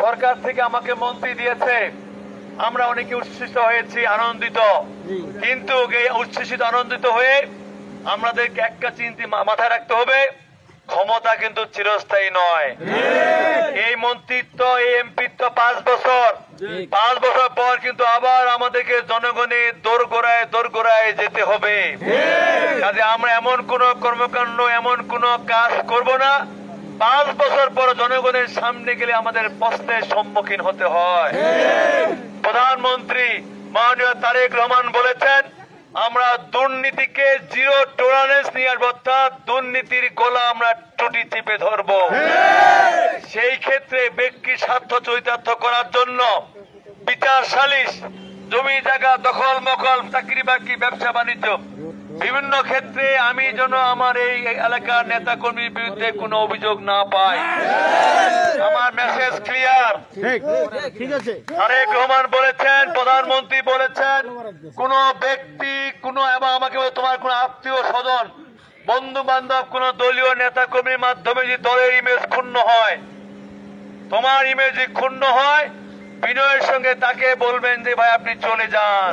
সরকার থেকে আমাকে মন্ত্রী দিয়েছে, আমরা অনেকে উচ্ছ্বসিত হয়েছি, আনন্দিত। কিন্তু এই উচ্ছ্বসিত আনন্দিত হয়ে আমাদেরকে একটা চিন্তা মাথায় রাখতে হবে, ক্ষমতা কিন্তু চিরস্থায়ী নয়। এই মন্ত্রিত্ব, এই এমপিত্ব 5 বছর, 5 বছর পর কিন্তু আবার আমাদেরকে জনগণের দোরগোড়ায় যেতে হবে। কাজে আমরা এমন কোন কর্মকাণ্ড, এমন কোন কাজ করব না 5 বছর পর জনগণের সামনে গেলে আমাদের প্রশ্নের সম্মুখীন হতে হয়। প্রধানমন্ত্রী মাননীয় তারেক রহমান বলেছেন, আমরা দুর্নীতিকে জিরো টলারেন্স নিয়ে আসবো, অর্থাৎ দুর্নীতির গলা আমরা টুটি চেপে ধরবো। সেই ক্ষেত্রে ব্যক্তি স্বার্থ চরিতার্থ করার জন্য বিচার সালিশ, জমি জায়গা দখল মকল, চাকরি বাকরি, ব্যবসা বাণিজ্য, বিভিন্ন ক্ষেত্রে আমি যেন আমার এই এলাকার নেতা কর্মীর বিরুদ্ধে কোনো অভিযোগ না পাই। আমার মেসেজ ক্লিয়ার। তারেক রহমান বলেছেন, প্রধানমন্ত্রী বলেছেন, কোন ব্যক্তি এবং আমাকে তোমার কোন আত্মীয় স্বজন, বন্ধু বান্ধব, কোন দলীয় নেতা কর্মীর মাধ্যমে যদি দলের ইমেজ ক্ষুণ্ণ হয়, তোমার ইমেজ ক্ষুণ্ণ হয়, বিনয়ের সঙ্গে তাকে বলবেন যে ভাই আপনি চলে যান।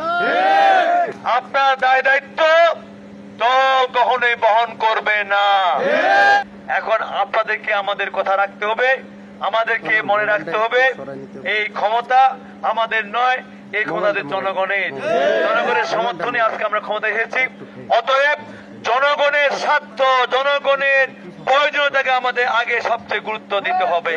আপনার দায়িত্ব দল কখনোই বহন করবে না। এখন আপনাদেরকে আমাদের কথা রাখতে হবে, আমাদেরকে মনে রাখতে হবে, এই ক্ষমতা আমাদের নয়, এই ক্ষমতা জনগণের। জনগণের সমর্থনে আজকে আমরা ক্ষমতা এসেছি। অতএব জনগণের স্বার্থ, জনগণের প্রয়োজনীয়তাকে আমাদের আগে সবচেয়ে গুরুত্ব দিতে হবে।